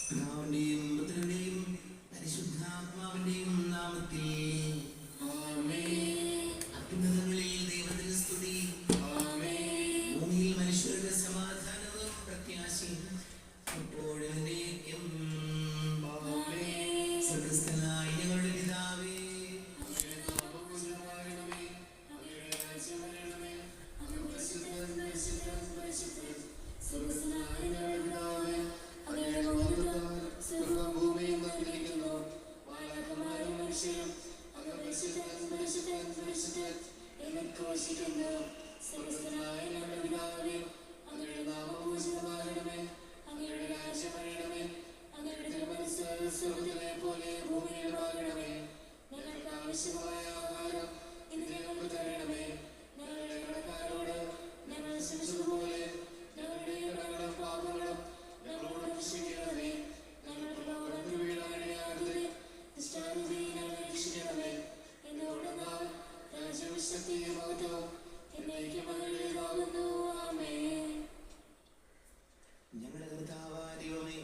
പിതാവിന്റെയും പുത്രന്റെയും പരിശുദ്ധാത്മാവിന്റെയും നാമത്തിൽ അത്യുന്നതങ്ങളിൽ ദൈവത്തിന് സ്തുതി. ഭൂമിയിൽ മനുഷ്യരുടെ സമാധാനവും പ്രത്യാശയും എപ്പോഴും എന്നേക്കും. സ്വർഗ്ഗസ്ഥനായ ഞങ്ങളുടെ പിതാവേ, ആവശ്യമായ ആഹാരം ഇന്ന് ഞങ്ങൾക്ക് തരണമേ. ഞങ്ങളുടെ കടക്കാരോട് ഞങ്ങൾ ക്ഷമിച്ചതുപോലെ ഞങ്ങളുടെ കടങ്ങളും പാപങ്ങളും ഞങ്ങളോട് ക്ഷമിക്കണമേ. ഞങ്ങൾക്ക് ലോകത്തിൽ വീഴാനിടയാകരുതേ, ദുഷ്ടാരൂപിയിൽ ഞങ്ങളെ രക്ഷിക്കണമേ. എന്തുകൊണ്ടെന്നാൽ രാജ്യവും ശക്തിയും മഹത്വവും എന്നേക്കും അങ്ങയുടേതാകുന്നു. ആമേൻ. ഞങ്ങളുടെ കർത്താവായ ദൈവമേ,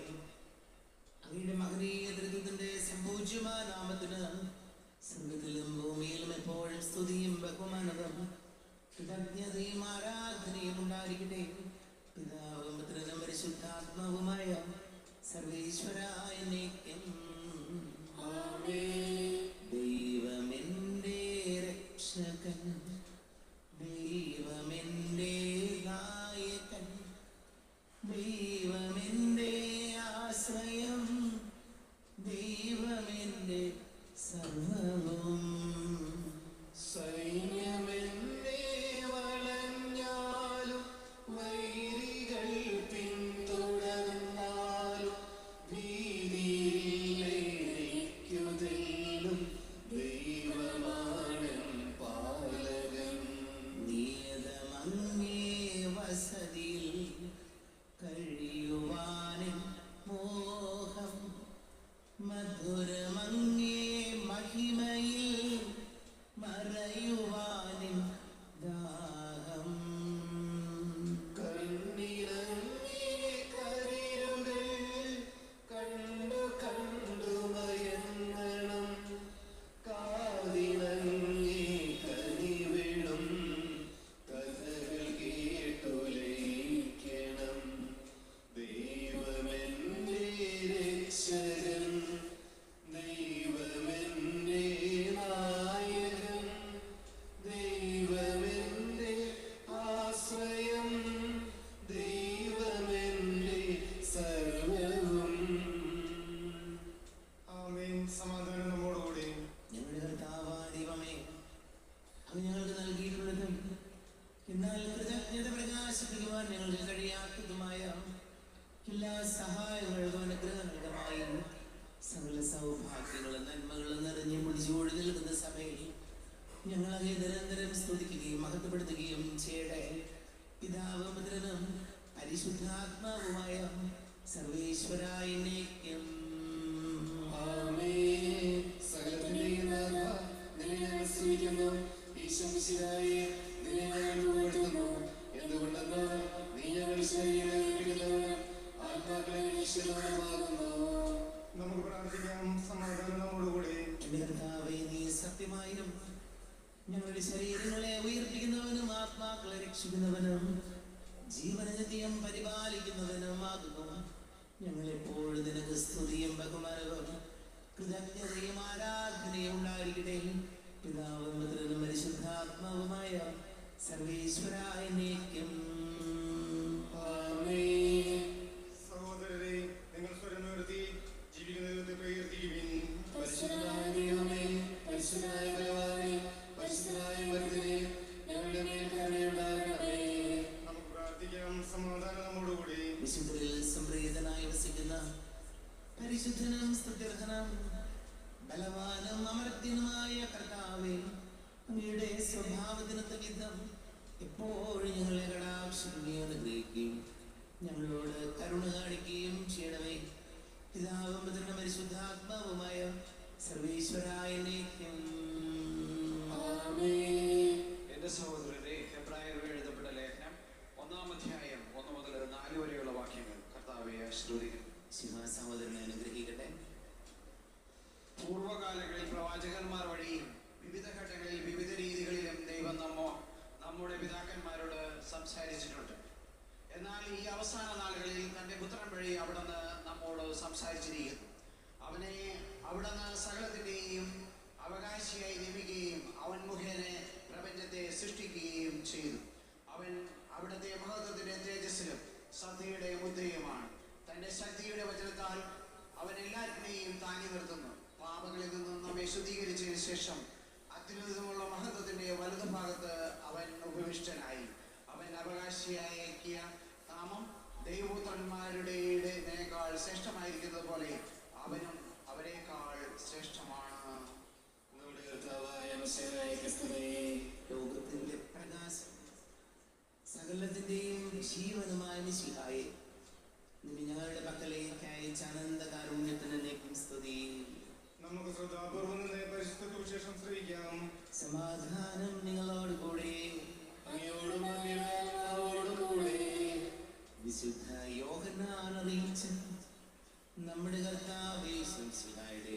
അങ്ങയുടെ മഹനീയ ദൃഢത്തിന്റെ സംപൂജ്യമായ നാമത്തിന് സ്വർഗ്ഗത്തിലും ഭൂമിയിലും എപ്പോഴും സ്തുതിയും ബഹുമാനവും കൃതജ്ഞതയും ആരാധനയും ഉണ്ടായിരിക്കട്ടെ. പിതാവും പുത്രനും പരിശുദ്ധാത്മാവുമായ സർവേശ്വരായ എന്നേക്കും. ദൈവമെന്റെ രക്ഷകൻ, ദൈവമെന്റെ നായകൻ, ദൈവമെന്റെ ആശ്രയം, ദൈവമെന്റെ സർവവും. സൈന്യമെന്നെ വളഞ്ഞാലും വൈരികൾ പിന്തുടർന്നാലും ഭീതിയിലേക്കുതെല്ലും ദൈവമാണ് പാലകൻ. നിയതമങ്ങേ വസതിയിൽ കഴിയുവാനും മോഹം, മധുരമങ്ങേ മഹിമയിൽ മറയുവാനും ദാഹം. കണ്ണിറങ്ങി കരയുകൾ കണ്ടു കണ്ടു മയങ്ങണം, കാതിണങ്ങി കനിവിടും കഥകൾ കേട്ടു ലയിക്കണം. ദൈവമെന്റെ രക്ഷകൻ, ദൈവമെന്റെ നായകൻ, ദൈവമെന്റെ ആശ്രയം, ദൈവമെന്റെ സർവവും. ആമേൻ. സമാധാനം നമ്മോടുകൂടി. ഞങ്ങളുടെ കർത്താവായ ദൈവമേ, അങ്ങ് ഞങ്ങൾക്ക് നൽകിയിട്ടുള്ളതും എന്നാൽ കൃതജ്ഞത പ്രകാശിപ്പിക്കുവാൻ ഞങ്ങൾക്ക് കഴിയാത്തതുമായ എല്ലാ സഹായങ്ങൾക്കും അനുഗ്രഹങ്ങൾക്കുമായി സകല സൗഭാഗ്യങ്ങളും നന്മകളും നിറഞ്ഞു മുടിച്ചോടി നിൽക്കുന്ന സഭയിൽ ഞങ്ങൾ അങ്ങേ നിരന്തരം സ്തുതിക്കുകയും മഹത്വപ്പെടുത്തുകയും ചെയ്യട്ടെ. പിതാവും പുത്രനും പരിശുദ്ധാത്മാവുമായ സർവേശ്വരായ എന്നേക്കും. ആമേൻ. സകലത്തിന്റെയും നാഥ, നിന്നെ ഞങ്ങൾ സ്തുതിക്കുന്നു. ഈശോമിശിഹായെ നിന്നെ ഞങ്ങൾ പുകഴ്ത്തുന്നു. എന്തുകൊണ്ടെന്നാൽ നീ ഞങ്ങളുടെ ശരീരം ഏൽപ്പിക്കുന്നവനും ആത്മാക്കളെ രക്ഷിക്കുന്നവനുമാകുന്നു. നമുക്ക് പ്രാർത്ഥിക്കാം. സമാധാനം നമ്മോടുകൂടി. എന്റെ കർത്താവേ, നീ സത്യമായും ഞങ്ങളുടെ ശരീരങ്ങളെ ഉയർപ്പിക്കുന്നവനും ആത്മാക്കളെ രക്ഷിക്കുന്നവനും ജീവനനിത്യം പരിപാലിക്കുന്നവനുമാകുന്നു. ഞങ്ങളെപ്പോഴും നിനക്ക് സ്തുതിയും ബഹുമാനവും കൃതജ്ഞതയും ആരാധനയും ഉണ്ടായിരിക്കട്ടെ. പിതാവും പുത്രനും പരിശുദ്ധാത്മാവുമായ സർവേശ്വരായ എന്നേക്കും. ആമേൻ. സഹോദരരെ, നിങ്ങൾ സ്വരം ഉയർത്തി ജീവിക്കുന്ന ദൈവത്തെ പ്രകീർത്തിക്കുവിൻ. പരിശുദ്ധനായ ദൈവമേ, പരിശുദ്ധനായ ബലവാനേ, പരിശുദ്ധനായ മർദ്ദനേ, ഞങ്ങളുടെ മേൽ കരുണയുണ്ടാകണമേ. നമുക്ക് പ്രാർത്ഥിക്കാം. സമാധാനം നമ്മോടുകൂടി. വിശുദ്ധരിൽ സംപ്രീതനായി വസിക്കുന്ന പരിശുദ്ധനും സ്തുത്യർഹനും ബലവാനും അമർത്യനുമായ കർത്താവേ, അങ്ങയുടെ സ്വഭാവത്തിനൊത്ത വിധം എപ്പോഴും ഞങ്ങളെ കടാക്ഷിക്കുകയും അനുഗ്രഹിക്കുകയും ഞങ്ങളോട് കരുണ കാണിക്കുകയും ചെയ്യണമേ. പിതാവും പുത്രനും പരിശുദ്ധാത്മാവുമായ സർവേശ്വരായ എന്നേക്കും. ആമേൻ. എന്റെ സഹോദരരെ, ഹെബ്രായർക്ക് എഴുതപ്പെട്ട ലേഖനം 1-ാം അധ്യായം 1 മുതൽ 4 വരെയുള്ള വാക്യങ്ങൾ കർത്താവെ ആശീർവദിക്കുന്നു. സഹോദരനെ അനുഗ്രഹിക്കട്ടെ. പൂർവ്വകാലങ്ങളിൽ പ്രവാചകന്മാർ വഴിയും വിവിധ ഘട്ടങ്ങളിൽ വിവിധ രീതികളിലും ദൈവം നമ്മുടെ പിതാക്കന്മാരോട് സംസാരിച്ചിട്ടുണ്ട്. എന്നാൽ ഈ അവസാന നാളുകളിൽ തന്റെ പുത്രൻ വഴി അവിടുന്ന് നമ്മോട് സംസാരിച്ചിരിക്കുന്നു. അവിടുന്ന് സകലത്തിന്റെയും അവകാശിയായി നിയമിക്കുകയും അവൻ മുഖേന പ്രപഞ്ചത്തെ സൃഷ്ടിക്കുകയും ചെയ്തു. അവൻ അവിടുത്തെ മഹത്വത്തിന്റെ തേജസ്സിലും സത്യയുടെ മുദ്രയുമാണ്. തന്റെ ശക്തിയുടെ വചനത്താൽ അവൻ എല്ലാറ്റിനെയും താങ്ങി നിർത്തുന്നു. പാപങ്ങളിൽ നിന്നും നമ്മെ ശുദ്ധീകരിച്ചതിന് ശേഷം അത്യുന്നതമുള്ള മഹത്വത്തിന്റെ വലതുഭാഗത്ത് അവൻ ഉപവിഷ്ടനായി. അവൻ അവകാശിയാക്കിയ നാമം ദൈവപുത്രന്മാരുടേതിനേക്കാൾ ശ്രേഷ്ഠമായിരിക്കുന്നത് പോലെ അവനും അവരെക്കാൾ ശ്രേഷ്ഠമാണ്. നമ്മുടെ കർത്താവായ മിശിഹായ്ക്ക് സ്തുതി. ലോകത്തിന്റെ പ്രകാശം സകലത്തിന്റെയും ജീവനുമായ മിശിഹായെ, നിന്നെ ഞങ്ങളുടെ പക്കലേക്ക് അയച്ച അനന്ത കാരുണ്യത്തിനേക്കും സ്തുതി. നമുക്ക് ശ്രദ്ധാപൂർവ്വം നിന്ന് പരിശുദ്ധ സുവിശേഷം ശ്രവിക്കാം. സമാധാനം നിങ്ങളോട് കൂടെ. അങ്ങയോടും അങ്ങയുടെ ആത്മാവോടും കൂടെ. വിശുദ്ധ യോഹന്നാൻ അറിയിച്ച നമ്മുടെ കർത്താവേ മിശിഹായുടെ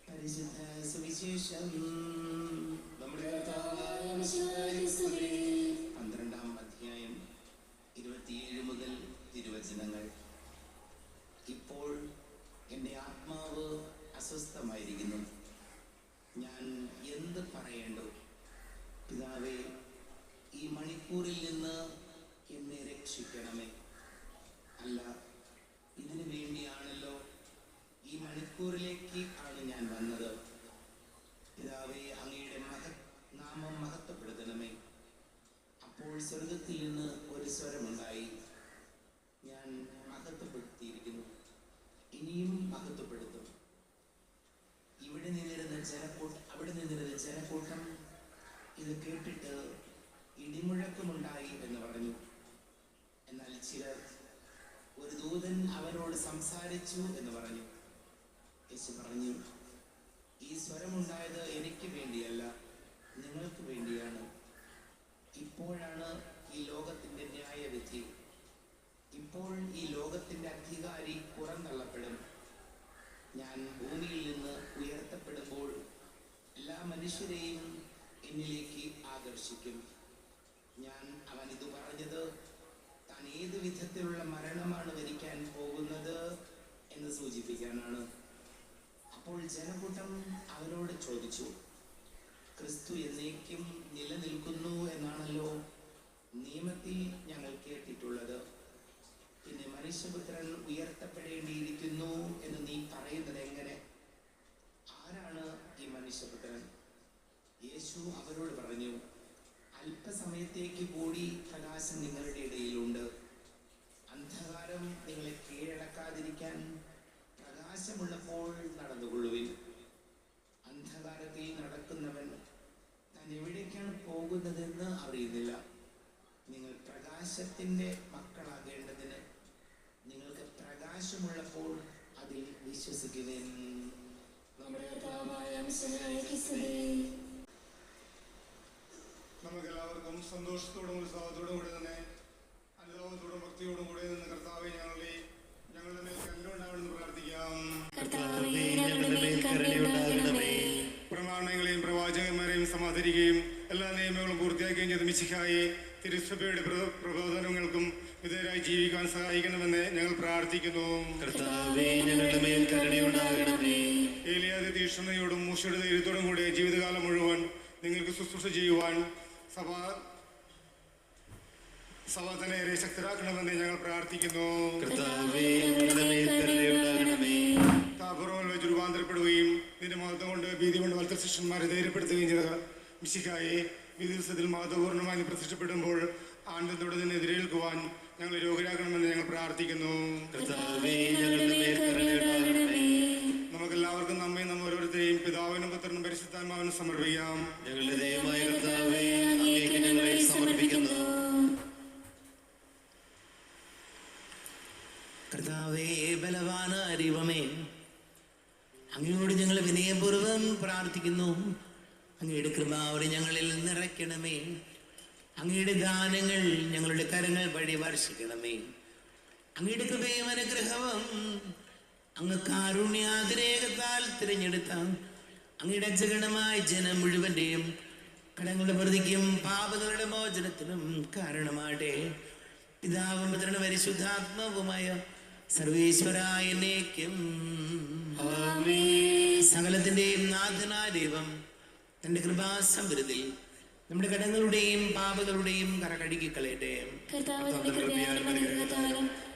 പരിശുദ്ധ സുവിശേഷം. നമ്മുടെ കർത്താവായ മിശിഹായ്ക്ക് സ്തുതി. 12-ാം അധ്യായം 27 മുതൽ തിരുവചനങ്ങൾ. ഇപ്പോൾ എൻ്റെ ആത്മാവ് അസ്വസ്ഥമായിരിക്കുന്നു. ഞാൻ എന്ത് പറയേണ്ടു? പിതാവേ, ഈ മണിക്കൂറിൽ നിന്ന് എന്നെ രക്ഷിക്കണമേ. അല്ല, ഇതിനു വേണ്ടിയാണല്ലോ ഈ മണിക്കൂറിലേക്ക് ആണ് ഞാൻ വന്നത്. പിതാവേ, അങ്ങയുടെ നാമം മഹത്വപ്പെടുത്തണമേ. അപ്പോൾ സ്വർഗത്തിൽ നിന്ന് ഒരു സ്വരമുണ്ടായി, ഞാൻ മഹത്വപ്പെടുത്തിയിരിക്കുന്നു, ഇനിയും മഹത്വപ്പെടുത്തും. അവിടെ നിന്നിരുന്ന ജനക്കൂട്ടം ഇത് കേട്ടിട്ട് ഇടിമുഴക്കമുണ്ടായി എന്ന് പറഞ്ഞു. എന്നാൽ ചിലർ, ഒരു ദൂതൻ അവരോട് സംസാരിച്ചു എന്ന് പറഞ്ഞു. യേശു പറഞ്ഞു, ഈ സ്വരമുണ്ടായത് എനിക്ക് വേണ്ടിയല്ല, നിങ്ങൾക്ക് വേണ്ടിയാണ്. ഇപ്പോഴാണ് ഈ ലോകത്തിന്റെ ന്യായവിധി. ഇപ്പോൾ ഈ ലോകത്തിന്റെ അധികാരി പുറന്തള്ളപ്പെടും. ഞാൻ ഭൂമിയിൽ നിന്ന് ഉയർത്തപ്പെടുമ്പോൾ എല്ലാ മനുഷ്യരെയും എന്നിലേക്ക് ആകർഷിക്കും. അവൻ ഇത് പറഞ്ഞത് താൻ ഏത് വിധത്തിലുള്ള മരണമാണ് വരിക്കാൻ പോകുന്നത് എന്ന് സൂചിപ്പിക്കാനാണ്. അപ്പോൾ ജനക്കൂട്ടം അവരോട് ചോദിച്ചു, ക്രിസ്തു എന്നേക്കും നിലനിൽക്കുന്നു എന്നാണല്ലോ നിയമത്തിൽ ഞങ്ങൾ കേട്ടിട്ടുള്ളത്. പിന്നെ മനുഷ്യപുത്രൻ ഉയർത്തപ്പെടേണ്ടിയിരിക്കുന്നു എന്ന് നീ പറയുന്നത് എങ്ങനെ? ആരാണ് ഈ മനുഷ്യപുത്രൻ? യേശു അവരോട് പറഞ്ഞു, അല്പസമയത്തേക്ക് കൂടി പ്രകാശം നിങ്ങളുടെ ഇടയിലുണ്ട്. അന്ധകാരം നിങ്ങളെ കീഴടക്കാതിരിക്കാൻ പ്രകാശമുള്ളപ്പോൾ നടന്നുകൊള്ളുവിൻ. അന്ധകാരത്തിൽ നടക്കുന്നവൻ താൻ എവിടേക്കാണ് പോകുന്നതെന്ന് അറിയുന്നില്ല. നിങ്ങൾ പ്രകാശത്തിന്റെ മക്കളാകേണ്ടതിന് നിങ്ങൾക്ക് പ്രകാശമുള്ളപ്പോൾ അതിൽ വിശ്വസിക്കുവിൻ. നമ്മുടെ കർത്താവായ മിശിഹായ്ക്ക് സ്തുതി. നമുക്ക് എല്ലാവർക്കും സന്തോഷത്തോടും ഉത്സാഹത്തോടും കൂടി തന്നെ അനുതാപത്തോടും ഭക്തിയോടും കൂടി നിന്ന് കർത്താവെ ഞങ്ങളുടെ മേൽ കരുണയുണ്ടാവണമെന്ന് പ്രാർത്ഥിക്കാം. കർത്താവേ, ഞങ്ങളുടെ മേൽ കരുണയുണ്ടാകണമേ. പ്രമാണങ്ങളെയും പ്രവാചകന്മാരെയും സമാദരിക്കുകയും എല്ലാ നിയമങ്ങളും പൂർത്തിയാക്കുകയും ചെയ്ത മിശിഹായെ തിരുസഭയുടെ പ്രബോധനങ്ങൾക്കും വിധേയരായി ജീവിക്കാൻ സഹായിക്കണമെന്ന് ഞങ്ങൾ പ്രാർത്ഥിക്കുന്നു. കർത്താവേ, ഞങ്ങളുടെ മേൽ കരുണയുണ്ടാകണമേ. ഏലിയാതെ തീക്ഷ്ണതയോടും മൂശയുടെ ധൈര്യത്തോടും കൂടി ജീവിതകാലം മുഴുവൻ നിങ്ങൾക്ക് ശുശ്രൂഷ ചെയ്യുവാൻ സഭ തന്നെ ശക്തരാക്കണമെന്ന് ഞങ്ങൾ പ്രാർത്ഥിക്കുന്നു. കർത്താവേ, ഞങ്ങളുടെ മേൽ കരുണയുണ്ടാകണമേ. താപറോൽ വെച്ച് രൂപാന്തരപ്പെടുകയും നിന്റെ മഹത്വം കൊണ്ട് ഭീതി കൊണ്ട് വലത്ത ശിഷ്യന്മാരെ ധൈര്യപ്പെടുത്തുകയും ചെയ്ത മിശിഹായെ വിധി ദിവസത്തിൽ മഹത്വപൂർണ്ണമായി പ്രത്യക്ഷപ്പെടുമ്പോൾ ആനന്ദത്തോടെ നിന്ന് എതിരേൽക്കുവാൻ ഞങ്ങൾ രോഗരാക്കണമെന്ന് ഞങ്ങൾ പ്രാർത്ഥിക്കുന്നു. കർത്താവേ, ഞങ്ങളുടെ മേൽ കരുണയുണ്ടാകണമേ. നമുക്കെല്ലാവർക്കും നമ്മയും നമ്മ ഓരോരുത്തരെയും പിതാവിനും പുത്രനും പരിശുദ്ധാത്മാവിനും സമർപ്പിക്കാം. ഞങ്ങളുടെ ദൈവമായ കർത്താവേ, അങ്ങേക്ക് ഞങ്ങളെ സമർപ്പിക്കുന്നു. കർത്താവേ, ബലവാനായ ദൈവമേ, അങ്ങയോട് ഞങ്ങൾ വിനയപൂർവ്വം പ്രാർത്ഥിക്കുന്നു. അങ്ങയുടെ കൃപാവലി ഞങ്ങളിൽ നിറയ്ക്കണമേ. അങ്ങയുടെ ദാനങ്ങൾ ഞങ്ങളുടെ കരങ്ങൾ വഴി വർഷിക്കണമേ. അങ്ങയുടെ കൃപയും അനുഗ്രഹവും അങ്ങ് കാരുണ്യാതിരേകത്താൽ തിരഞ്ഞെടുത്ത അങ്ങയുടെ അജഗണമായ ജനം മുഴുവന്റെയും കടങ്ങളുടെ പ്രതിക്കും പാപങ്ങളുടെ മോചനത്തിനും കാരണമാട്ടെ. പിതാവും പുത്രനും പരിശുദ്ധാത്മാവുമായ സർവേശ്വരായ എന്നേക്കും സകലത്തിന്റെയും നാഥനായ ദൈവം തന്റെ കൃപാസമൃദ്ധിൽ നമ്മുടെ കടങ്ങളുടെയും പാപങ്ങളുടെയും കറ കഴുകി കളയട്ടെ.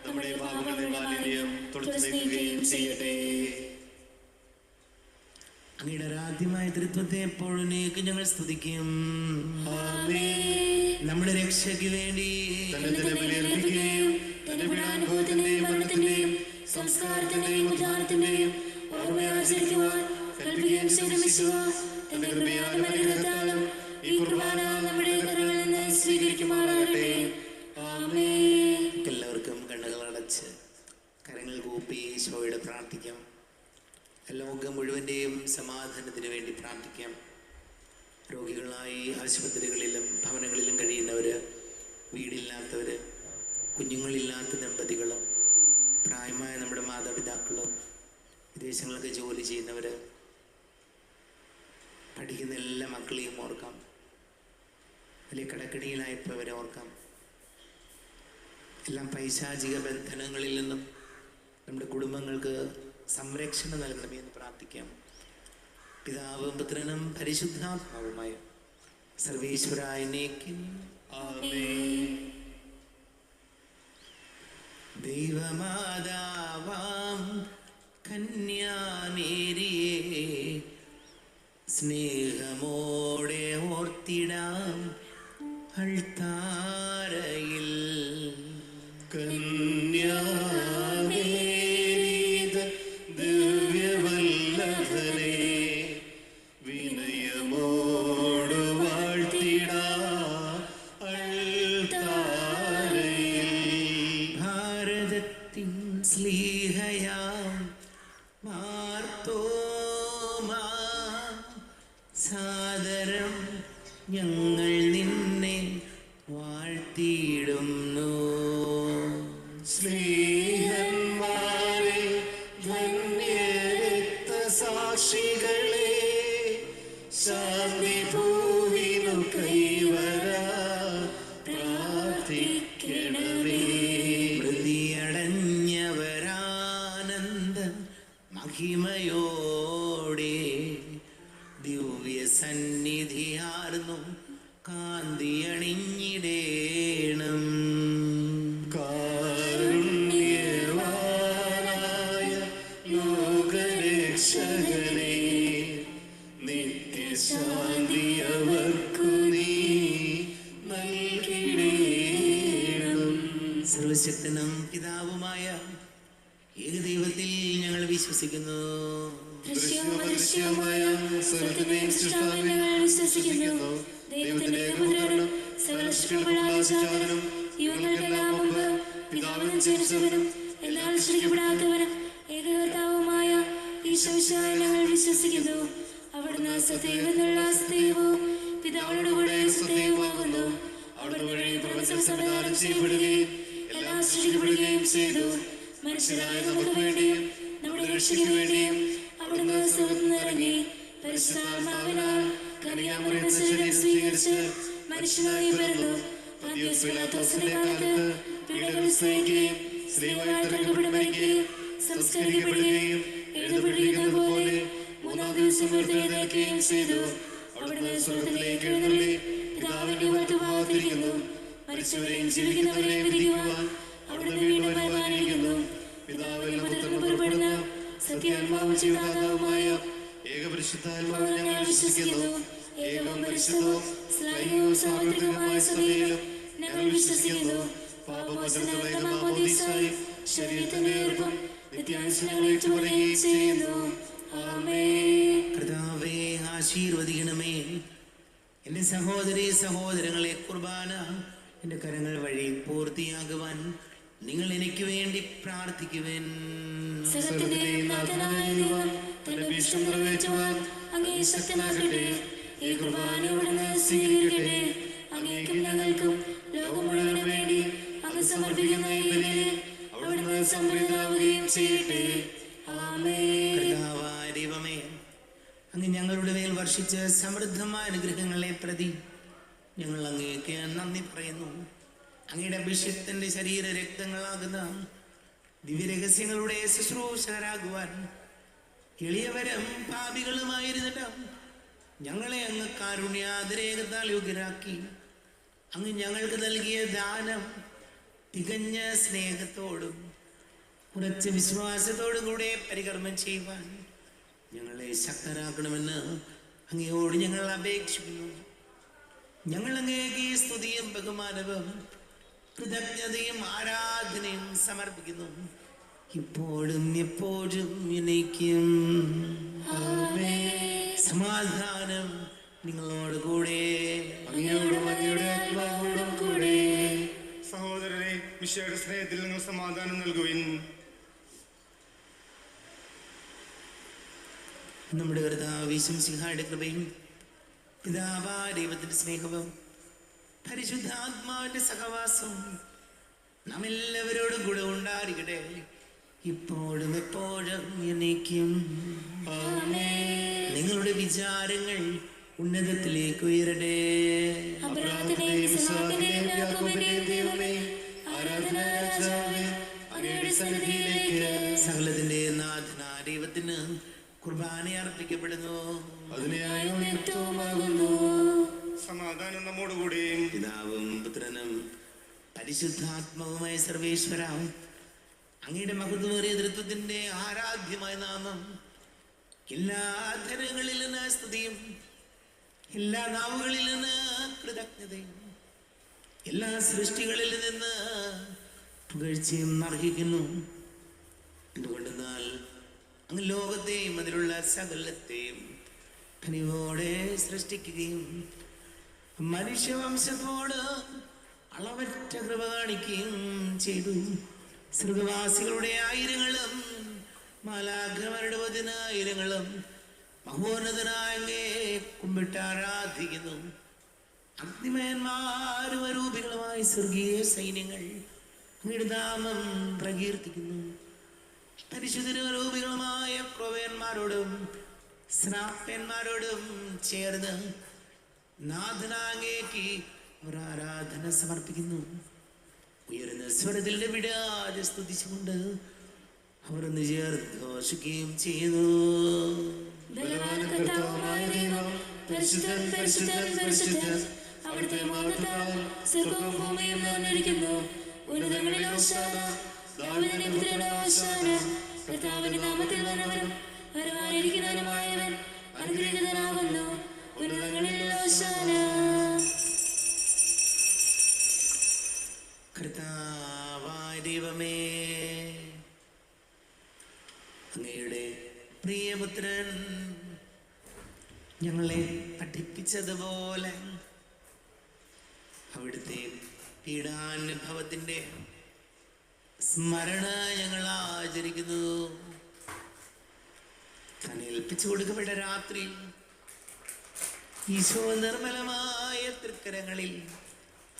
നമ്മുടെ പാപങ്ങളുടെ മാലിന്യം തുടച്ചു നീക്കുകയും ചെയ്യട്ടെ. അങ്ങയുടെ ആരാധ്യമായ തൃത്വത്തെ എപ്പോഴും ഞങ്ങൾ സ്തുതിക്കും. നമ്മുടെ രക്ഷയ്ക്ക് വേണ്ടി അനുഭവത്തിന്റെയും മരണത്തിന്റെയും സംസ്കാരത്തിന്റെയും ഉദ്ധാനത്തിന്റെയും ഓർമ്മയാചരിക്കുവാൻ കൽപ്പിക്കുകയും ചെയ്ത തന്റെ കൃപയാലും അനുഗ്രഹത്താലും ഈ കുർബാന നമ്മുടെ കരങ്ങളിൽ നിന്ന് സ്വീകരിക്കുമാറാകട്ടെ. ആമേൻ. എല്ലാവർക്കും കണ്ണുകൾ അടച്ച് കരങ്ങൾ കൂപ്പി ഈശോയോട് പ്രാർത്ഥിക്കാം. ലോകം മുഴുവൻ്റെയും സമാധാനത്തിന് വേണ്ടി പ്രാർത്ഥിക്കാം. രോഗികളായി ആശുപത്രികളിലും ഭവനങ്ങളിലും കഴിയുന്നവർ, വീടില്ലാത്തവർ, കുഞ്ഞുങ്ങളില്ലാത്ത ദമ്പതികളോ, പ്രായമായ നമ്മുടെ മാതാപിതാക്കളോ, വിദേശങ്ങളിലൊക്കെ ജോലി ചെയ്യുന്നവർ, പഠിക്കുന്ന എല്ലാ മക്കളെയും ഓർക്കാം. വലിയ കടക്കണിയിലായപ്പോഴവരെ ഓർക്കാം. എല്ലാം പൈശാചിക ബന്ധനങ്ങളിൽ നിന്നും നമ്മുടെ കുടുംബങ്ങൾക്ക് സംരക്ഷണം നൽകണമെന്ന് പ്രാർത്ഥിക്കാം. പിതാവും പുത്രനും പരിശുദ്ധാത്മാവുമായ സർവേശ്വരായ എന്നേക്കും ആമേൻ. ദൈവമാതാവാം കന്യാമേരിയെ സ്നേഹമോടെ ഓർത്തിടാം അൾത്താരയിൽ. കന്യാമേരീത ദിവ്യവല്ലഭനെ വിനയമോടു വാഴ്ത്തിടാം അൾത്താരയിൽ. ഭാരതത്തിൻ സ്ലീഹയാം മാർത്തോമാ സാദരം ഞങ്ങൾ നിന്നെ വാഴ്ത്തിയിടുന്നു. സ്നേഹന്മാരെ ധന്യരക്തസാക്ഷികളെ ശാന്തി ഭൂവിനു കൈവരാ പ്രാർത്ഥിക്കണമേ. മൃതിയടഞ്ഞവരാനന്ദ മഹിമയോടെ ദിവ്യ സന്നിധിയാർന്നു കാന്തിയണിഞ്ഞിടേണം. കാരുണ്യവാനായ ലോകരക്ഷകനെ നിത്യശാന്തി അവർക്കു നീ നൽകിടേണം. സർവശക്തനും പിതാവുമായ ഏകദൈവത്തിൽ ഞങ്ങൾ വിശ്വസിക്കുന്നു. ദൃശ്യവുമദൃശ്യവുമായ സർവ്വത്തിന്റെയും സൃഷ്ടാവിൽ ഞങ്ങൾ വിശ്വസിക്കുന്നു. ദൈവത്തിന്റെ ഏകപുത്രനും സകല സൃഷ്ടികൾക്കുമുള്ള ആദിജാതനും യുഗങ്ങൾക്കെല്ലാം മുമ്പ് പിതാവിനും ജനിച്ചവനും എന്നാൽ സൃഷ്ടിക്കപ്പെടാത്തവനും ഏകകർത്താവുമായ ഈശോമിശിഹായിൽ ഞങ്ങൾ വിശ്വസിക്കുന്നു. അവിടുന്ന് സത്യമെന്നുള്ള സത്യവും പിതാവിനോട് കൂടെ സത്യവുമാകുന്നു. അവിടുന്ന് വഴി പ്രപഞ്ചം സംവിധാനം ചെയ്യപ്പെടുകയും എല്ലാം സൃഷ്ടിക്കപ്പെടുകയും ചെയ്തു. മനുഷ്യരായ നമുക്ക് വേണ്ടിയും നമ്മുടെ രക്ഷയ്ക്ക് വേണ്ടിയും അവിടുന്ന് സ്വർഗ്ഗത്തിൽ നിന്ന് ഇറങ്ങി പരിശുദ്ധാത്മാവിനാൽ കന്യാമറിയത്തിൽ ശരീരം സ്വീകരിച്ച് മനുഷ്യനായി പിറന്നു. പന്തിയോസ് പീലാത്തോസിന്റെ കാലത്ത് പീഡകൾ സഹിക്കുകയും സ്ത്രീകളാൽ തറക്കപ്പെട്ട് മരിക്കുകയും സംസ്കരിക്കപ്പെടുകയും എഴുതപ്പെട്ടിരിക്കുന്നത് പോലെ മൂന്നാം ദിവസം ഉയർത്തെഴുന്നേൽക്കുകയും ചെയ്തു. അവിടുന്ന് സ്വർഗ്ഗത്തിലേക്ക് എഴുന്നള്ളി പിതാവിന്റെ വലത്തുഭാഗത്തിരിക്കുന്നു. മരിച്ചവരെയും ജീവിക്കുന്നവരെയും വിധിക്കുവാൻ അവിടുന്ന് വീണ്ടും വരുവാനിരിക്കുന്നു. പിതാവിൽ പുത്രന് പുറപ്പെടുന്ന സത്യാത്മാവും ജീവദാതാവുമായ ഏകപരിശുദ്ധാത്മാവിൽ ഞങ്ങൾ വിശ്വസിക്കുന്നു. ഏകവും പരിശുദ്ധവും സ്നേഹവും സാർവത്രികവുമായ സഭയിലും ഞങ്ങൾ വിശ്വസിക്കുന്നു. പാപമോചനത്തിനുള്ള മാമോദീസായി ശരീരത്തിന്റെ ഉയർപ്പും നിത്യായുസ്സും ഞങ്ങൾ ഏറ്റുപറയുകയും ചെയ്യുന്നു. ആമേൻ. കർത്താവേ, ആശീർവദിക്കണമേ. എൻ്റെ സഹോദരീ സഹോദരങ്ങളെ, കുർബാന എൻ്റെ കരങ്ങൾ വഴി പൂർത്തിയാകുവാൻ നിങ്ങൾ എനിക്ക് വേണ്ടി പ്രാർത്ഥിക്കുവേൻ. സകലത്തിന്റെയും നാഥനായ ദൈവം തന്റെ ഭീഷ്ടം നിറവേറ്റുവാൻ അങ്ങേ ശക്തനാകട്ടെ. ഈ കുർബാന അവിടുന്ന് സ്വീകരിക്കട്ടെ. അങ്ങേക്കും ഞങ്ങൾക്കും ലോകം മുഴുവനും വേണ്ടി അങ്ങ് സമർപ്പിക്കുന്ന ഈ ബലിയെ അവിടുന്ന് സംപ്രീതനാവുകയും ചെയ്യട്ടെ. ആമേൻ. കർത്താവായ ദൈവമേ, അങ്ങ് ഞങ്ങളുടെ മേൽ വർഷിച്ച സമൃദ്ധമായ അനുഗ്രഹങ്ങളെ പ്രതി ഞങ്ങൾ അങ്ങേക്ക് നന്ദി പറയുന്നു. അങ്ങയുടെ അഭിഷേകത്തിന്റെ ശരീര രക്തങ്ങളാകുന്ന ദിവ്യരഹസ്യങ്ങളുടെ ശുശ്രൂഷകരാകുവാൻ എളിയവരും പാപികളുമായിരുന്നിട്ട് ഞങ്ങളെ അങ്ങ് കാരുണ്യാതിരേകത്താൽ യോഗ്യരാക്കി. അങ്ങ് ഞങ്ങൾക്ക് നൽകിയ ദാനം തികഞ്ഞ സ്നേഹത്തോടും ഉറച്ച വിശ്വാസത്തോടും കൂടെ പരികർമ്മം ചെയ്യുവാൻ ഞങ്ങളെ ശക്തരാക്കണമെന്ന് അങ്ങയോട് ഞങ്ങൾ അപേക്ഷിക്കുന്നു. ഞങ്ങൾ അങ്ങേക്ക് സ്തുതിയും ബഹുമാനവും കൃതജ്ഞതയും ആരാധനയും സമർപ്പിക്കുന്നു, ഇപ്പോഴും എപ്പോഴും എന്നേക്കും. സമാധാനം നിങ്ങളോട് കൂടെ. സഹോദരരെ, മിശിഹായുടെ സ്നേഹത്തിൽ നിങ്ങൾ സമാധാനം നൽകുവിൻ. നമ്മുടെ കർത്താവ് യേശുമിശിഹായുടെ കൃപയും പിതാവായ ദൈവത്തിന്റെ സ്നേഹവും പരിശുദ്ധാത്മാവിന്റെ സഹവാസം നാം എല്ലാവരോടും കൂടെ ഉണ്ടായിരിക്കട്ടെ, ഇപ്പോഴും എപ്പോഴും എന്നേക്കും. നിങ്ങളുടെ വിചാരങ്ങൾ ഉന്നതത്തിലേക്ക് ഉയരട്ടെ. സകലത്തിന്റെ നാഥനായ ദൈവത്തിന് കുർബാന അർപ്പിക്കപ്പെടുന്നു. സമാധാനം നമ്മോടുകൂടിയും. പിതാവും പുത്രനും പരിശുദ്ധാത്മാവുമായ സർവേശ്വര, അങ്ങയുടെ മഹത്വമേറിയ തൃത്വത്തിന്റെ ആരാധ്യമായ നാമം എല്ലാ ധനങ്ങളിൽ നിന്ന് സ്തുതിയും എല്ലാ നാവുകളിൽ നിന്ന് കൃതജ്ഞതയും എല്ലാ സൃഷ്ടികളിൽ നിന്ന് പുകഴ്ചയും അർഹിക്കുന്നു. എന്തുകൊണ്ടെന്നാൽ അങ്ങ് ലോകത്തെയും അതിലുള്ള സകലത്തെയും കനിവോടെ സൃഷ്ടിക്കുകയും മനുഷ്യവംശത്തോട് അളവറ്റ കൃപ കാണിക്കുകയും ചെയ്തു. സ്വർഗവാസികളുടെ ആയിരങ്ങളും മാലാഖമാരുടെ 10,000 മഹോന്നതനായ അങ്ങേ കുമ്പിട്ട് ആരാധിക്കുന്നു. അഗ്നിമയന്മാരും അരൂപികളുമായ സ്വർഗീയ സൈന്യങ്ങൾ അങ്ങയുടെ നാമം പ്രകീർത്തിക്കുന്നു. പരിശുദ്ധരൂപികളുമായ പ്രവയന്മാരോടും സ്നാപ്പന്മാരോടും ചേർന്ന് നാഥനാങ്ങേക്ക് ഒരു ആരാധന സമർപ്പിക്കുന്നു. ഉയർന്ന സ്വരത്തിൽ വിടാതെ സ്തുതിച്ചുകൊണ്ട് അവർ ഒന്ന് ചേർന്ന് ഘോഷിക്കുകയും ചെയ്യുന്നു. അവിടുത്തെ മഹത്വത്താൽ സ്വർഗ്ഗവും ഭൂമിയും നിറഞ്ഞിരിക്കുന്നു. ഉന്നതങ്ങളിൽ ഹോശാന, ദാവീദിന്റെ പുത്രനായ ഹോശാന. കർത്താവിന്റെ നാമത്തിൽ വന്നവനും വരുവാനിരിക്കുന്നവനുമായവൻ അനുഗ്രഹീതനാകുന്നു. ഉന്നതങ്ങളിൽ ഹോശാന. കർത്താവായ ദൈവമേ, അങ്ങയുടെ പ്രിയപുത്രൻ ഞങ്ങളെ പഠിപ്പിച്ചതുപോലെ അവിടുത്തെ പീഡാനുഭവത്തിന്റെ സ്മരണ ഞങ്ങൾ ആചരിക്കുന്നു. താൻ ഏൽപ്പിച്ചു കൊടുക്കപ്പെട്ട രാത്രി ഈശോ നിർമ്മലമായ തൃക്കരങ്ങളിൽ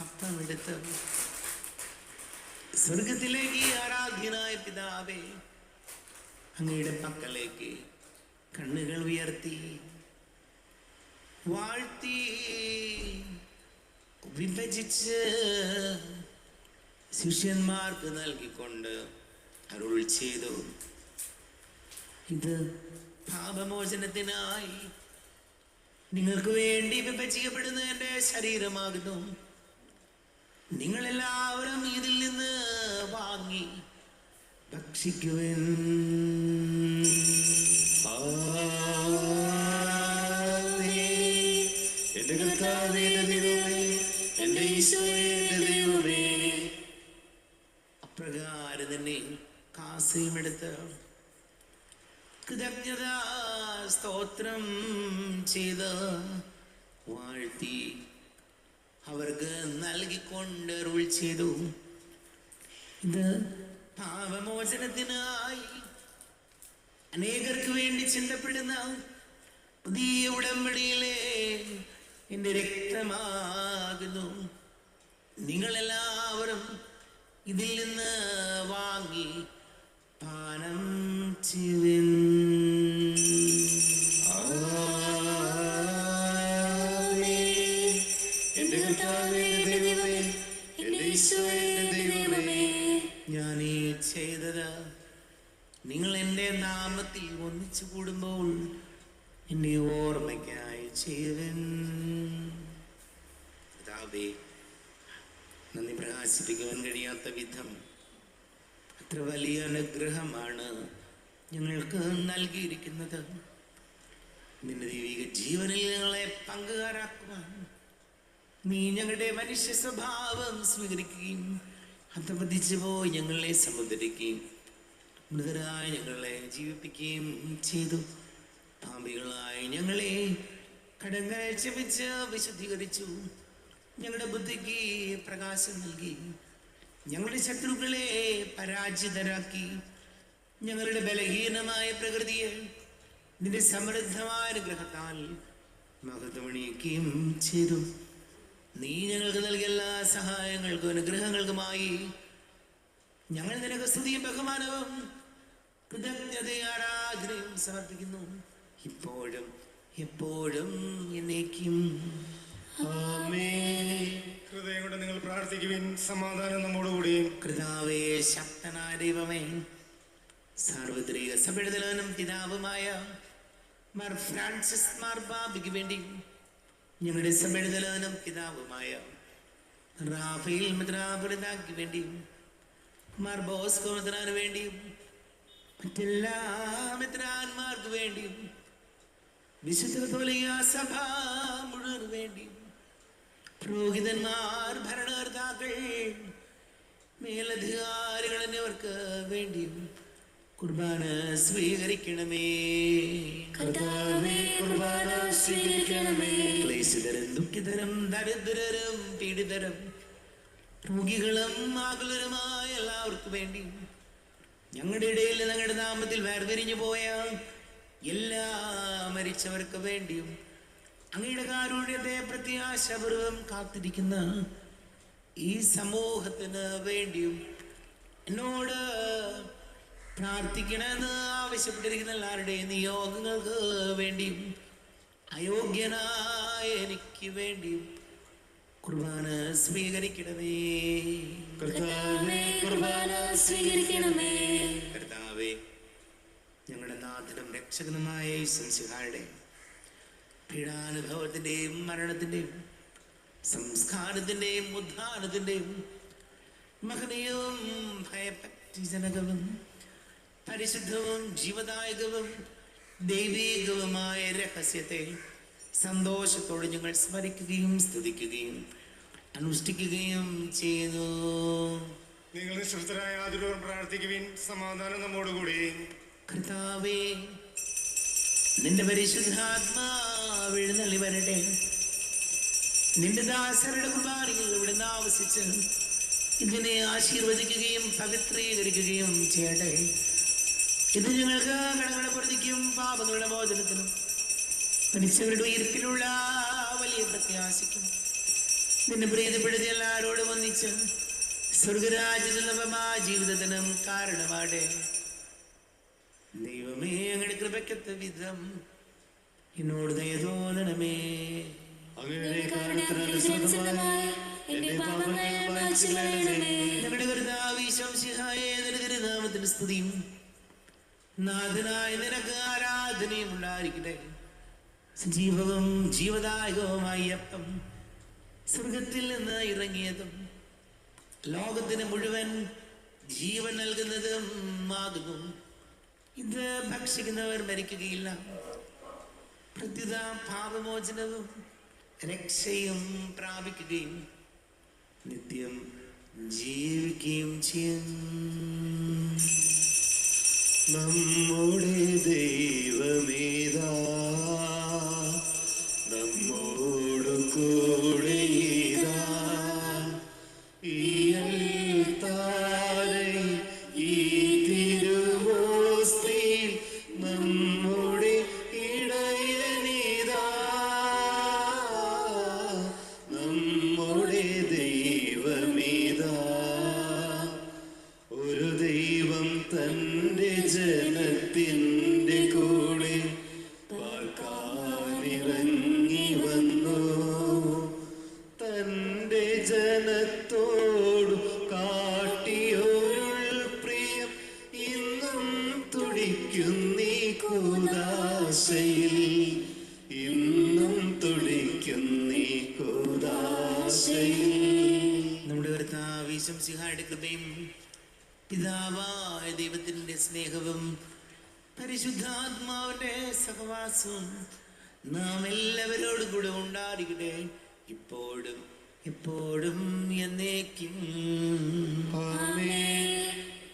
അപ്പമെടുത്ത് സ്വർഗത്തിലേക്ക് ആരാധ്യനായ പിതാവേ, അങ്ങയുടെ പക്കലേക്ക് കണ്ണുകൾ ഉയർത്തി വാഴ്ത്തി വിഭജിച്ച് ശിഷ്യന്മാർക്ക് നൽകിക്കൊണ്ട് അരുൾ ചെയ്തു, ഇത് പാപമോചനത്തിനായി നിങ്ങൾക്ക് വേണ്ടി വിഭജിക്കപ്പെടുന്ന എൻ്റെ ശരീരമാകുന്നു. നിങ്ങളെല്ലാവരും ഇതിൽ നിന്ന് വാങ്ങി ഭക്ഷിക്കുവിൻ. എന്റെ കർത്താവേ, എന്റെ ഈശോയേ, ദൈവമേ. അപ്രകാരം തന്നെ കാസയും എടുത്ത് കൃതജ്ഞത സ്തോത്രം ചെയ്ത് വാഴ്ത്തി അവർക്ക് നൽകിക്കൊണ്ട് അരുൾ ചെയ്തു, ഇത് പാപമോചനത്തിനായി അനേകർക്ക് വേണ്ടി ചിന്തപ്പെടുന്ന പുതിയ ഉടമ്പടിയിലെ എൻ്റെ രക്തമാകുന്നു. നിങ്ങളെല്ലാവരും ഇതിൽ നിന്ന് വാങ്ങി പാനം ചെയ്യുവിൻ. ഞാൻ ഈ ചെയ്തത് നിങ്ങൾ എൻ്റെ നാമത്തിൽ ഒന്നിച്ചു കൂടുമ്പോൾ എന്നെ ഓർമ്മയ്ക്കായി ചെയ്യുവിൻ. പിതാവേ, നന്ദി പ്രകാശിപ്പിക്കുവാൻ കഴിയാത്ത വിധം അത്ര വലിയ അനുഗ്രഹമാണ് ഞങ്ങൾക്ക് നൽകിയിരിക്കുന്നത്. നിന്റെ ദൈവിക ജീവനിൽ ഞങ്ങളെ പങ്കുകാരാക്കുവാൻ നീ ഞങ്ങളുടെ മനുഷ്യ സ്വഭാവം സ്വീകരിക്കുകയും അധപതിച്ചു പോയി ഞങ്ങളെ സമുദ്രിക്കുകയും മൃതരായി ഞങ്ങളെ ജീവിപ്പിക്കുകയും ചെയ്തു. പാപികളായി ഞങ്ങളെ കടങ്ങൾ ക്ഷമിച്ച് വിശുദ്ധീകരിച്ചു. ഞങ്ങളുടെ ബുദ്ധിക്ക് പ്രകാശം നൽകി. ഞങ്ങളുടെ ശത്രുക്കളെ പരാജിതരാക്കി. ഞങ്ങളുടെ ബലഹീനമായ പ്രകൃതിയെ നിന്റെ സമൃദ്ധമായ അനുഗ്രഹത്താൽ മഹത്വമണിയിക്കുകയും ചെയ്തു. നീ ഞങ്ങൾക്ക് നൽകിയ എല്ലാ സഹായങ്ങൾക്കും അനുഗ്രഹങ്ങൾക്കുമായി ഞങ്ങൾ നിനക്ക് സ്തുതിയും ബഹുമാനവും കൃതജ്ഞതയും ആരാധനയും സമർപ്പിക്കുന്നു, ഇപ്പോഴും എപ്പോഴും എന്നേക്കും. ഹൃദയം കൊണ്ട് നിങ്ങൾ പ്രാർത്ഥിക്കുവിൻ. സമാധാനം നമ്മോടുകൂടി. കർത്താവേ, ശക്തനായ ദൈവമേ, സാർവത്രിക സഭയുടെ തലവനും പിതാവുമായ മാർ ഫ്രാൻസിസ് മാർപ്പാപ്പയ്ക്ക് വേണ്ടി, ഞങ്ങളുടെ സഭയുടെ തലവനും പിതാവുമായ റാഫേൽ മെത്രാപ്പൊലീത്തായ്ക്ക് വേണ്ടി, മാർ ബോസ്കോ മെത്രാന് വേണ്ടിയും മറ്റെല്ലാ മെത്രാന്മാർക്ക് വേണ്ടിയും വിശുദ്ധ കത്തോലിക്കാ സഭ മുഴുവൻ വേണ്ടിയും പുരോഹിതന്മാർ, ഭരണകർത്താക്കൾ, മേലധികാരികൾ എന്നിവർക്ക് വേണ്ടിയും കുർബാന സ്വീകരിക്കണമേ. ക്ലേശിതരും ദുഃഖിതരും ദരിദ്രരും പീഡിതരും രോഗികളും ആകുലരുമായ എല്ലാവർക്കും വേണ്ടിയും ഞങ്ങളുടെ ഇടയിൽ ഞങ്ങളുടെ നാമത്തിൽ വേർതിരിഞ്ഞു പോയ എല്ലാ മരിച്ചവർക്ക് വേണ്ടിയും അങ്ങയുടെ കാരുണ്യത്തെ പ്രത്യാശപൂർവം കാത്തിരിക്കുന്ന ഈ സമൂഹത്തിന് വേണ്ടിയും എന്നോട് പ്രാർത്ഥിക്കണമെന്ന് ആവശ്യപ്പെട്ടിരിക്കുന്ന എല്ലാവരുടെയും നിയോഗങ്ങൾക്ക് വേണ്ടിയും അയോഗ്യനായ എനിക്ക് വേണ്ടിയും കുർബാന സ്വീകരിക്കണമേ. കർത്താവേ, ഞങ്ങളുടെ നാഥനും രക്ഷകനുമായ യേശുമിശിഹായുടെ പീഡാനുഭവത്തിന്റെയും മരണത്തിന്റെയും സംസ്കാരത്തിന്റെയും ഉദ്ധാനത്തിന്റെയും മഹനീയവും ഭയഭക്തിജനകവും പരിശുദ്ധവും ജീവദായകവും ദൈവീകവുമായ രഹസ്യത്തെ സന്തോഷത്തോടെ ഞങ്ങൾ സ്മരിക്കുകയും സ്തുതിക്കുകയും അനുഷ്ഠിക്കുകയും ചെയ്യുന്നു. നിങ്ങൾ നിശ്ചിതരായ ആദരവോടെ പ്രാർത്ഥിക്കുവിൻ. സമാധാനം നമ്മോടുകൂടി. കർത്താവേ, നിന്റെ പരിശുദ്ധാത്മാവ് എഴുന്നള്ളി വരട്ടെ. നിന്റെ ദാസരുടെ കുർബാനയിൽ ഇവിടുന്ന് ആവസിച്ച് ഇതിനെ ആശീർവദിക്കുകയും പവിത്രീകരിക്കുകയും ചെയ്യട്ടെ. ഇത് ഞങ്ങൾക്ക് കടങ്ങളുടെ പ്രതിക്കും പാപങ്ങളുടെ മോചനത്തിനും മരിച്ചവരുടെ ഉയർപ്പിലുള്ള വലിയ പ്രത്യാശയ്ക്കും നിന്നെ പ്രീതിപ്പെടുത്തി എല്ലാവരോടും ഒന്നിച്ച് സ്വർഗരാജ്യമായ ജീവിതത്തിനും കാരണമാടെ. ദൈവമേ, അങ്ങയുടെ കൃപയ്ക്കത്ത വിധം എന്നോട് ദയ തോന്നണമേ. ഞങ്ങളുടെ കർത്താവേ ഈശോമിശിഹായേ, നിന്റെ തിരുനാമത്തിന് സ്തുതിയും നാഥനായ നിനക്ക് ആരാധനയും ഉണ്ടായിരിക്കട്ടെ. സജീവവും ജീവദായകവുമായി അപ്പം സ്വർഗത്തിൽ നിന്ന് ഇറങ്ങിയതും ലോകത്തിന് മുഴുവൻ ജീവൻ നൽകുന്നതും ആകുന്നു. ഇത് ഭക്ഷിക്കുന്നവർ മരിക്കുകയില്ല, പ്രത്യുത പാപമോചനവും രക്ഷയും പ്രാപിക്കുകയും നിത്യം ജീവിക്കുകയും ചെയ്യും. നമ്മുടെ ദൈവമേതാ, നമ്മോടു കൂടെ ഇതാ. ഈ അൽത്താരയിൽ ഈ തിരുവോസ്തിയിൽ നമ്മുടെ ഇടയനിതാ. നമ്മുടെ ദൈവമേതാ, ജനത്തിൻ്റെ കൂടെ പാർക്കാനിറങ്ങി വന്നു. തൻ്റെ ജനത്തോടു കാട്ടിയൊരുൾ പ്രിയം ഇന്നും തുടിക്കുന്നീ കൂദാശയിൽ, ഇന്നും തുടിക്കുന്നീ കൂദാശയിൽ. നമ്മുടെ കർത്താവ് ഈശോമിശിഹായുടെ കൃപയും പിതാവായ ദൈവത്തിൻ്റെ സ്നേഹവും പരിശുദ്ധാത്മാവിന്റെ സഹവാസവും നാം എല്ലാവരോടും കൂടെ ഉണ്ടായിരിക്കട്ടെ, ഇപ്പോഴും എപ്പോഴും എന്നേക്കും.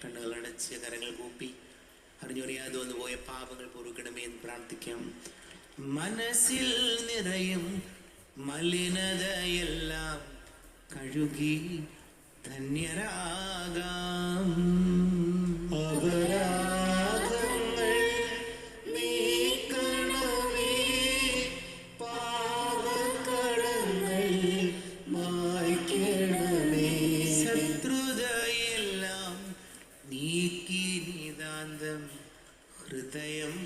കണ്ണുകളടച്ച് കരങ്ങൾ കൂപ്പി അറിഞ്ഞറിയാതെ വന്നു പോയ പാപങ്ങൾ പൊറുക്കണമേ എന്ന് പ്രാർത്ഥിക്കാം. മനസ്സിൽ നിറയും മലിനതയെല്ലാം കഴുകി ധന്യരാകാം. അപരാധങ്ങൾ നീക്കണമേ, പാപക്കടങ്ങൾ മായ്ക്കണമേ. ശത്രുതയെല്ലാം നീക്കി നിതാന്തം ഹൃദയം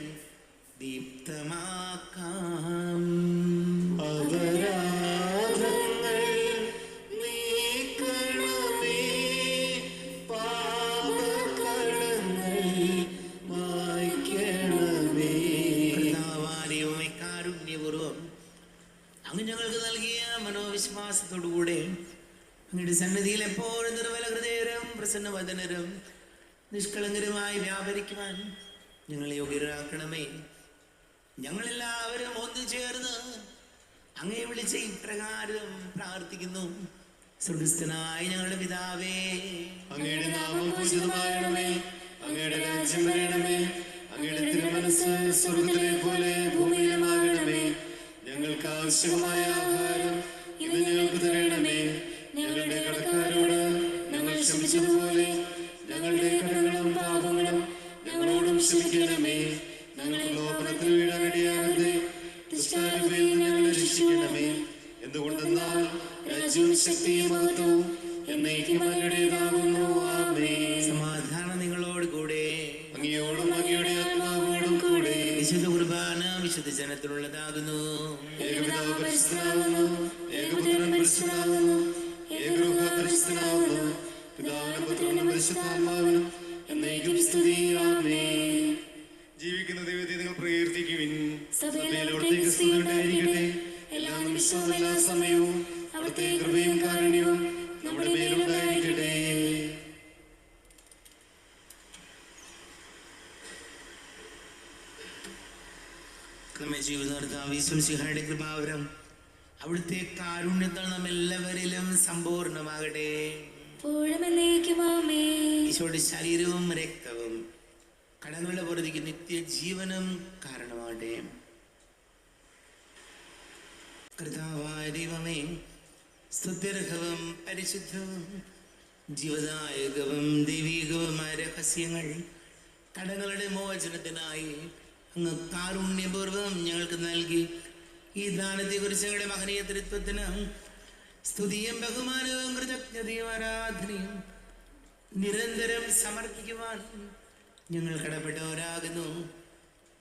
ദീപ്തമാക്കാം. അപരാധങ്ങൾ നീക്കണമേ, പാപക്കടങ്ങൾ മായ്ക്കണമേ. കർത്താവായ കാരുണ്യപൂർവം അങ്ങ് ഞങ്ങൾക്ക് നൽകിയ മനോവിശ്വാസത്തോടുകൂടെ അങ്ങയുടെ സന്നിധിയിൽ എപ്പോഴും നിർമ്മല ഹൃദയരും പ്രസന്നവദനരും നിഷ്കളങ്കരുമായി വ്യാപരിക്കുവാൻ ഞങ്ങളെ യോഗ്യരാക്കണമേ. ഞങ്ങളെല്ലാവരും ഒന്നു ചേർന്ന് അങ്ങയെ വിളിച്ച ഇപ്രകാരം പ്രാർത്ഥിക്കുന്നു. സ്വർഗസ്ഥനായ ഞങ്ങളുടെ പിതാവേ, അങ്ങയുടെ നാമം പൂജിതമാകണമേ, അങ്ങയുടെ രാജ്യം വരണമേ, അങ്ങയുടെ തിരുമനസ്സ് സ്വർഗ്ഗത്തിലെ പോലെ ഭൂമിയിലുമാകണമേ. ഞങ്ങൾക്ക് ആവശ്യമായ ആഹാരം ഇന്ന് ഞങ്ങൾക്ക് തരണമേ. ഞങ്ങളുടെ കടക്കാരോട് ഞങ്ങൾ ക്ഷമിച്ചതുപോലെ ഞങ്ങളുടെ കടങ്ങളും പാപങ്ങളും ഞങ്ങളോടും ക്ഷമിക്കണമേ. ഞങ്ങൾ ലോകത്തിൽ വീഴാനിടയാകരുതേ, ദുഷ്ടാരൂപിയിൽ നിന്ന് ഞങ്ങളെ രക്ഷിക്കണമേ. എന്തുകൊണ്ടെന്നാൽ രാജ്യവും ശക്തിയും മഹത്വവും എന്നേക്കും അങ്ങയുടേതാകുന്നു. ആമേൻ. സമാധാനം നിങ്ങളോട് കൂടെ. അങ്ങയോടും അങ്ങയുടെ ആത്മാവോടും കൂടെ. വിശുദ്ധ കുർബാന വിശുദ്ധ ജനത്തിനുള്ളതാകുന്നു. ഏകപിതാവ് പരിശുദ്ധനാകുന്നു, ഏകപുത്രൻ പരിശുദ്ധനാകുന്നു, ഏകരൂഹ പരിശുദ്ധനാകുന്നു. പിതാവിനും പുത്രനും പരിശുദ്ധാത്മാവിനും എന്നേക്കും സ്തുതി. ആമേൻ. ജീവിക്കുന്ന ദൈവത്തെ നിങ്ങൾ പ്രകീർത്തിക്കുവിൻ. സഭയിലോടത്തേക്ക് സ്തുതി ഉണ്ടായിരിക്കട്ടെ. എല്ലാ നിമിഷവും എല്ലാ സമയവും അവിടുത്തെ കൃപയും കാരുണ്യവും നമ്മുടെ മേലുണ്ടായിരിക്കട്ടെ. നമ്മെ ജീവിത ഈശോമിശിഹായുടെ കൃപാവരം അവിടുത്തെ കാരുണ്യത്താൽ നാം എല്ലാവരിലും സമ്പൂർണ്ണമാകട്ടെ. ഈശോയുടെ ശരീരവും രക്തവും കടങ്ങളുടെ പുറത്തേക്ക് നിത്യജീവനും കാരണമാകട്ടെ. കർത്താവായ ദൈവമേ, സ്തുത്യർഹവും പരിശുദ്ധവും ജീവദായകവും ദൈവികവുമായ രഹസ്യങ്ങൾ കടങ്ങളുടെ മോചനത്തിനായി അങ്ങ് കാരുണ്യപൂർവ്വം ഞങ്ങൾക്ക് നൽകി ഈ ദാനത്തെക്കുറിച്ച് ഞങ്ങളുടെ മഹനീയ തൃത്വത്തിന് സ്തുതിയും ബഹുമാനവും കൃതജ്ഞതയും ആരാധനയും നിരന്തരം സമർപ്പിക്കുവാൻ ഞങ്ങൾ കടപ്പെട്ടവരാകുന്നു.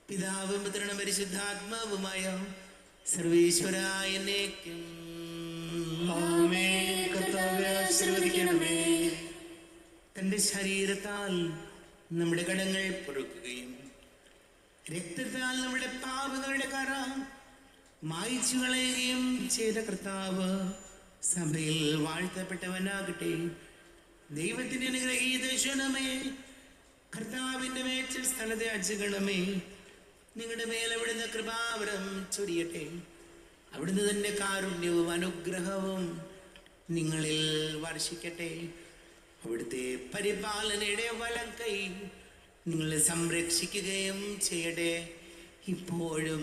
പിതാവും പുത്രനും പരിശുദ്ധാത്മാവുമായ സർവേശ്വരായ എന്നേക്കും. ആമേൻ. കർത്താവേ, ആശീർവദിക്കണമേ. തന്റെ ശരീരത്താൽ നമ്മുടെ കടങ്ങൾ പൊറുക്കുകയും രക്തത്താൽ നമ്മുടെ പാപങ്ങളുടെ കറ മായ്ച്ചു കളയുകയും ചെയ്ത കർത്താവ് സഭയിൽ വാഴ്ത്തപ്പെട്ടവനാകട്ടെ. ദൈവത്തിന്റെ അനുഗ്രഹീത ക്ഷണമേ, കർത്താവിന്റെ മേച്ചിൽ സ്ഥലത്തെ അച്ചുകണമേ. നിങ്ങളുടെ മേൽ അവിടുന്ന് കൃപാവരം ചൊരിയട്ടെ. അവിടുന്ന് തന്റെ കാരുണ്യവും അനുഗ്രഹവും നിങ്ങളിൽ വർഷിക്കട്ടെ. അവിടുത്തെ പരിപാലനയുടെ വലം കൈ നിങ്ങളെ സംരക്ഷിക്കുകയും ചെയ്യട്ടെ, ഇപ്പോഴും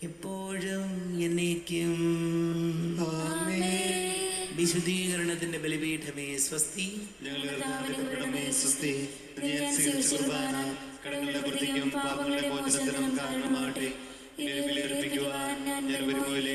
എപ്പോഴും എന്നേക്കും. വിശുദ്ധീകരണത്തിന്റെ ബലിപീഠമേ സ്വസ്തി. കടങ്ങളുടെ വൃത്തിക്കും പാപങ്ങളുടെ മോചനത്തിനും കാരണമാകട്ടെ. ഞാൻ വരുമ്പോഴേ